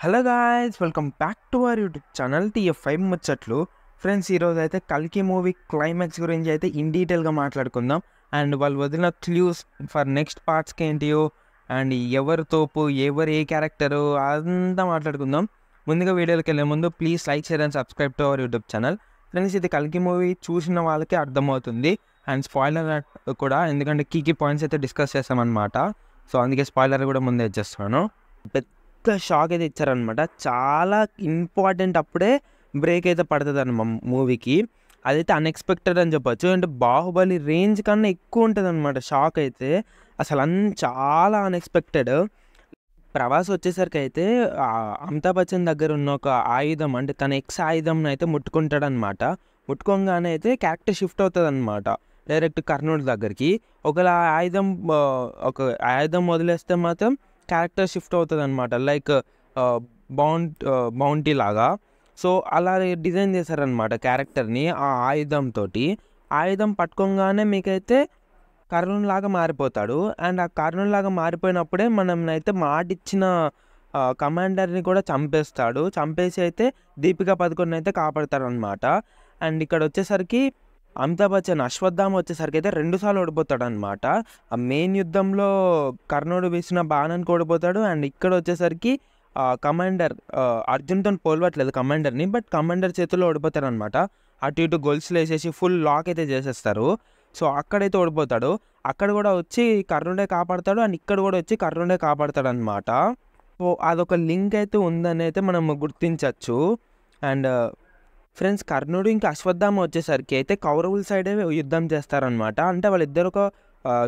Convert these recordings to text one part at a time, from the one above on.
Hello guys, welcome back to our YouTube channel TF5 ముచ్చట్లు. Friends, ఈరోజు అయితే కల్కి మూవీ క్లైమాక్స్ గురించి అయితే ఇన్ డీటెయిల్గా మాట్లాడుకుందాం. అండ్ వాళ్ళు వదిలిన క్లూస్ ఫర్ నెక్స్ట్ పార్ట్స్కి ఏంటియో, అండ్ ఎవరు తోపు, ఎవరు ఏ క్యారెక్టరు, అదంతా మాట్లాడుకుందాం. ముందుగా వీడియోకి వెళ్ళే ముందు please like, share and subscribe to our YouTube channel. Friends, ఇది కల్కి మూవీ చూసిన వాళ్ళకి అర్థమవుతుంది. అండ్ స్పాయిలర్ కూడా, ఎందుకంటే కీ పాయింట్స్ అయితే డిస్కస్ చేస్తామన్నమాట. సో అందుకే స్పాయిలర్ కూడా ముందే ఇచ్చేస్తాను. షాక్ అయితే ఇచ్చారనమాట. చాలా ఇంపార్టెంట్ అప్పుడే బ్రేక్ అయితే పడుతుంది అన్న మూవీకి. అదైతే అన్ఎక్స్పెక్టెడ్ అని చెప్పొచ్చు. అంటే బాహుబలి రేంజ్ కన్నా ఎక్కువ ఉంటుంది అనమాట షాక్ అయితే. అసలు చాలా అన్ఎక్స్పెక్టెడ్. ప్రభాస్ వచ్చేసరికి అయితే అమితాబ్ బచ్చన్ దగ్గర ఉన్న ఒక ఆయుధం, అంటే తన ఎక్స్ ఆయుధం అయితే ముట్టుకుంటాడనమాట. ముట్టుకోగానే అయితే క్యారెక్టర్ షిఫ్ట్ అవుతుంది అనమాట డైరెక్ట్ కర్ణుడి దగ్గరికి. ఒకవేళ ఆయుధం వదిలేస్తే మాత్రం క్యారెక్టర్ షిఫ్ట్ అవుతుంది అనమాట, లైక్ బౌంటీ లాగా. సో అలా డిజైన్ చేశారనమాట క్యారెక్టర్ని ఆ ఆయుధంతో. ఆయుధం పట్టుకోగానే మీకైతే కర్ణుని లాగా మారిపోతాడు. అండ్ ఆ కర్ణుని లాగా మారిపోయినప్పుడే మనం అయితే మాటిచ్చిన కమాండర్ని కూడా చంపేస్తాడు. చంపేసి అయితే దీపికా పదుకొన్ని అయితే కాపాడతారనమాట. అండ్ ఇక్కడ వచ్చేసరికి అమితాబ్ బచ్చన్ అశ్వత్థామ వచ్చేసరికి అయితే 2 సార్లు ఓడిపోతాడు అనమాట. ఆ మెయిన్ యుద్ధంలో కర్ణుడు వేసిన బాణానికి ఓడిపోతాడు. అండ్ ఇక్కడ వచ్చేసరికి కమాండర్ అర్జున్తో పోల్వట్లేదు కమాండర్ని, బట్ కమాండర్ చేతుల్లో ఓడిపోతాడు అనమాట. అటు ఇటు గొలుసులు వేసేసి ఫుల్ లాక్ అయితే చేసేస్తారు. సో అక్కడైతే ఓడిపోతాడు. అక్కడ కూడా వచ్చి కర్ణుడే కాపాడతాడు. అండ్ ఇక్కడ కూడా వచ్చి కర్ణుడే కాపాడతాడు అనమాట. సో అదొక లింక్ అయితే ఉందని అయితే మనం గుర్తించవచ్చు. అండ్ ఫ్రెండ్స్, కర్ణుడు ఇంకా అశ్వత్థామ వచ్చేసరికి అయితే కౌరవుల సైడే యుద్ధం చేస్తారనమాట. అంటే వాళ్ళిద్దరు ఒక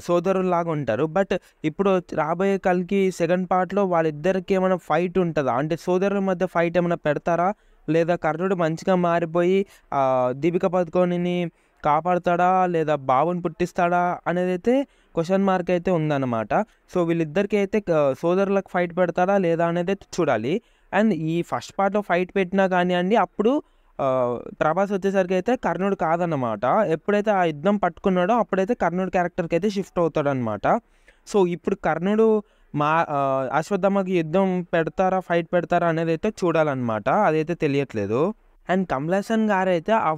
సోదరులాగా ఉంటారు. బట్ ఇప్పుడు రాబోయే కల్కి సెకండ్ పార్ట్లో వాళ్ళిద్దరికి ఏమైనా ఫైట్ ఉంటుందా, అంటే సోదరుల మధ్య ఫైట్ ఏమైనా పెడతారా, లేదా కర్ణుడు మంచిగా మారిపోయి దీపికా పదుకొనిని కాపాడుతాడా, లేదా బాబుని పుట్టిస్తాడా అనేది అయితే క్వశ్చన్ మార్క్ అయితే ఉందన్నమాట. సో వీళ్ళిద్దరికి అయితే సోదరులకు ఫైట్ పెడతారా లేదా అనేది చూడాలి. అండ్ ఈ ఫస్ట్ పార్ట్లో ఫైట్ పెట్టినా కానివ్వండి, అప్పుడు ప్రభాస్ వచ్చేసరికి అయితే కర్ణుడు కాదన్నమాట. ఎప్పుడైతే ఆ యుద్ధం పట్టుకున్నాడో అప్పుడైతే కర్ణుడు క్యారెక్టర్కి అయితే షిఫ్ట్ అవుతాడనమాట. సో ఇప్పుడు కర్ణుడు అశ్వత్థామకి యుద్ధం పెడతారా, ఫైట్ పెడతారా అనేది అయితే చూడాలన్నమాట. అదైతే తెలియట్లేదు. అండ్ కమల్ హాసన్ గారు అయితే ఆ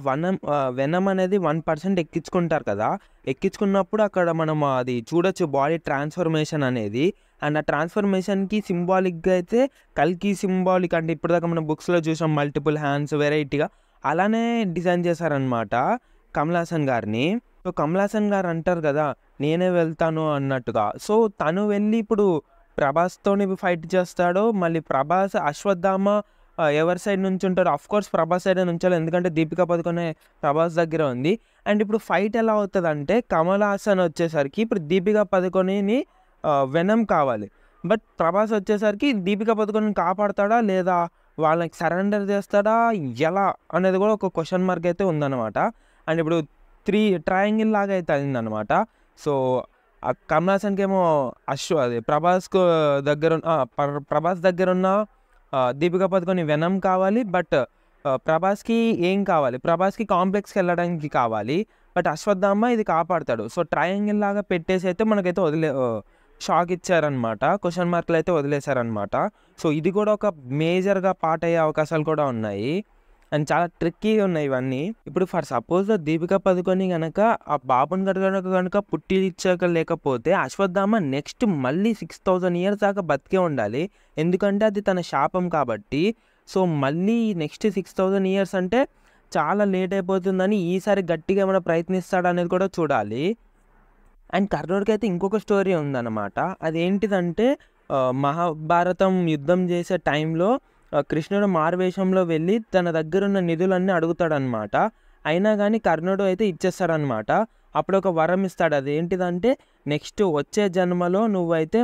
వెనం అనేది 1% ఎక్కించుకుంటారు కదా. ఎక్కించుకున్నప్పుడు అక్కడ మనం అది చూడొచ్చు, బాడీ ట్రాన్స్ఫర్మేషన్ అనేది. అండ్ ఆ ట్రాన్స్ఫర్మేషన్కి సింబాలిక్గా అయితే కల్కి సింబాలిక్, అంటే ఇప్పటిదాకా మనం బుక్స్లో చూసాం మల్టిపుల్ హ్యాండ్స్ వెరైటీగా, అలానే డిజైన్ చేశారనమాట కమల్ హాసన్ గారిని. సో కమల్ హాసన్ గారు అంటారు కదా, నేనే వెళ్తాను అన్నట్టుగా. సో తను వెళ్ళి ఇప్పుడు ప్రభాస్తోని ఫైట్ చేస్తాడో, మళ్ళీ ప్రభాస్ అశ్వత్థామ ఎవరి సైడ్ నుంచి ఉంటారో, అఫ్కోర్స్ ప్రభాస్ సైడ్ నుంచాలి, ఎందుకంటే దీపికా పదుకొనే ప్రభాస్ దగ్గర ఉంది. అండ్ ఇప్పుడు ఫైట్ ఎలా అవుతుంది అంటే, కమల్ హాసన్ వచ్చేసరికి ఇప్పుడు దీపికా పదుకొనిని వెనం కావాలి, బట్ ప్రభాస్ వచ్చేసరికి దీపికా పదుకొనిని కాపాడతాడా లేదా వాళ్ళకి సరెండర్ చేస్తాడా, ఎలా అనేది కూడా ఒక క్వశ్చన్ మార్క్ అయితే ఉందన్నమాట. అండ్ ఇప్పుడు 3 ట్రయాంగిల్ లాగా అయితే అయిందనమాట. సో కమల్ హాసన్కి ఏమో ప్రభాస్ దగ్గర ఉన్న దీపికా పదుకొని వెనం కావాలి, బట్ ప్రభాస్కి ఏం కావాలి, ప్రభాస్కి కాంప్లెక్స్కి వెళ్ళడానికి కావాలి, బట్ అశ్వత్థామ ఇది కాపాడతాడు. సో ట్రయాంగిల్ లాగా పెట్టేసి అయితే మనకైతే షాక్ ఇచ్చారనమాట, క్వశ్చన్ మార్కులు అయితే వదిలేశారనమాట. సో ఇది కూడా ఒక మేజర్గా పార్ట్ అయ్యే అవకాశాలు కూడా ఉన్నాయి. అండ్ చాలా ట్రిక్కీగా ఉన్నాయి ఇవన్నీ. ఇప్పుడు ఫర్ సపోజ్ దీపికా పదుకొని కనుక ఆ బాబుని కనుక పుట్టించక లేకపోతే అశ్వత్థామ నెక్స్ట్ మళ్ళీ 6000 years దాకా బతికే ఉండాలి, ఎందుకంటే అది తన శాపం కాబట్టి. సో మళ్ళీ నెక్స్ట్ 6000 years అంటే చాలా లేట్ అయిపోతుందని ఈసారి గట్టిగా ఏమైనా ప్రయత్నిస్తాడు అనేది కూడా చూడాలి. అండ్ కర్ణుడికి అయితే ఇంకొక స్టోరీ ఉందన్నమాట. అదేంటిదంటే మహాభారతం యుద్ధం చేసే టైంలో కృష్ణుడు మారువేషంలో వెళ్ళి తన దగ్గర ఉన్న నిధులన్నీ అడుగుతాడనమాట. అయినా కానీ కర్ణుడు అయితే ఇచ్చేస్తాడనమాట. అప్పుడు ఒక వరం ఇస్తాడు. అదేంటిదంటే, నెక్స్ట్ వచ్చే జన్మలో నువ్వైతే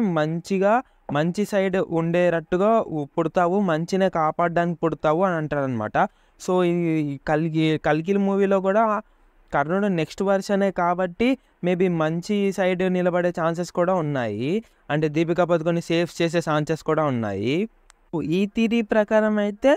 మంచి సైడ్ ఉండేటట్టుగా పుడతావు, మంచినే కాపాడడానికి పుడతావు అని అంటారనమాట. సో ఈ కల్కి మూవీలో కూడా కర్ణుడు నెక్స్ట్ వర్షనే కాబట్టి మేబీ మంచి సైడ్ నిలబడే ఛాన్సెస్ కూడా ఉన్నాయి. అంటే దీపికా పదుకొని సేఫ్ చేసే ఛాన్సెస్ కూడా ఉన్నాయి. ఈ థియరీ ప్రకారం అయితే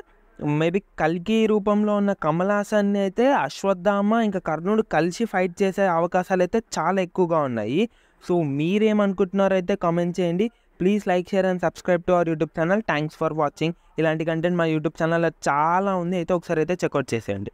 మేబీ కల్కి రూపంలో ఉన్న కమల్ హాసన్ని అయితే అశ్వత్థామ ఇంకా కర్ణుడు కలిసి ఫైట్ చేసే అవకాశాలు అయితే చాలా ఎక్కువగా ఉన్నాయి. సో మీరేమనుకుంటున్నారో అయితే కామెంట్ చేయండి. Please like, share and subscribe to our YouTube channel. Thanks for watching. ఇలాంటి కంటెంట్ మా యూట్యూబ్ ఛానల్లో చాలా ఉంది. అయితే ఒకసారి అయితే చెక్అవుట్ చేసేయండి.